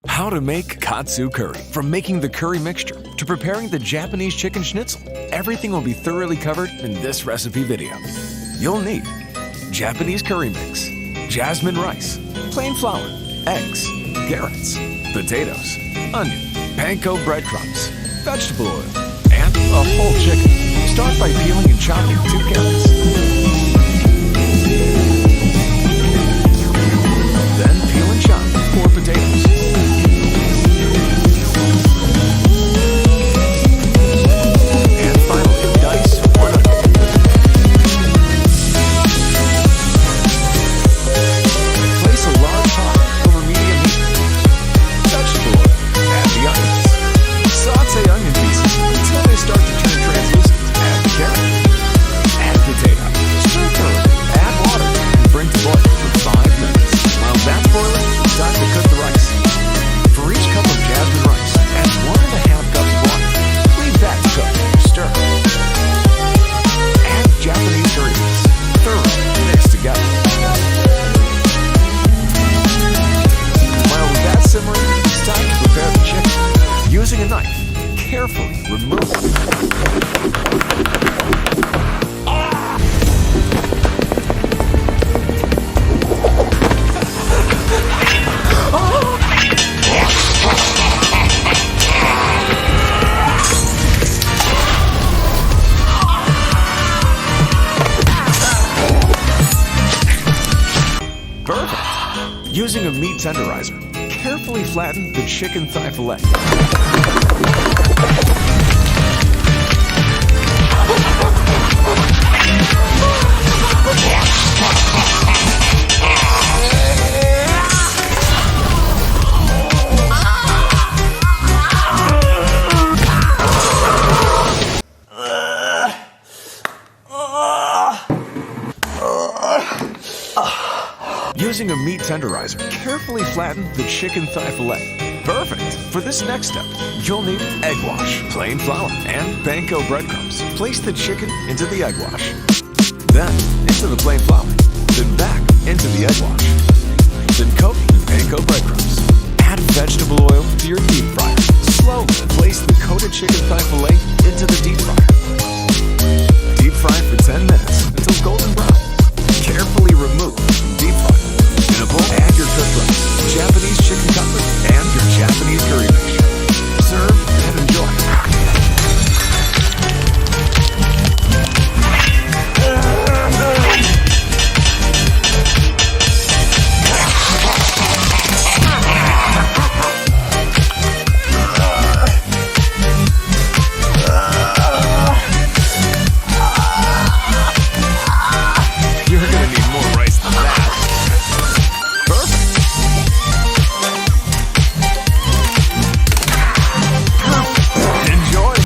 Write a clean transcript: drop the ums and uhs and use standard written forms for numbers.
How to make katsu curry. From making the curry mixture to preparing the Japanese chicken schnitzel, everything will be thoroughly covered in this recipe video. You'll need Japanese curry mix, jasmine rice, plain flour, eggs, carrots, potatoes, onion, panko breadcrumbs, vegetable oil, and a whole chicken. Start by peeling and chopping 2 carrots. Then peel and chop 4 potatoes. And finally, dice 1 onion. Place a large pot over medium heat. Vegetable oil. Add the onions. Saute onion pieces until they start to turn translucent. Add the carrot. Add potato. Stir thoroughly. Add water and bring to boil for 5 minutes. While that's boiling, it's time to cook the rice. For each cup of jasmine rice, add 1½ cups of water. Leave that to cook. Stir. Add Japanese curry mix. Thoroughly mix together. While that's simmering, it's time to prepare the chicken. Using a knife, carefully remove. Perfect! Using a meat tenderizer, carefully flatten the chicken thigh fillet. Using a meat tenderizer, carefully flatten the chicken thigh fillet. Perfect! For this next step, you'll need egg wash, plain flour, and panko breadcrumbs. Place the chicken into the egg wash, then into the plain flour, then back into the egg wash. Then coat in panko breadcrumbs. Add vegetable oil to your deep fryer. Slowly place the coated chicken thigh fillet into the deep fryer.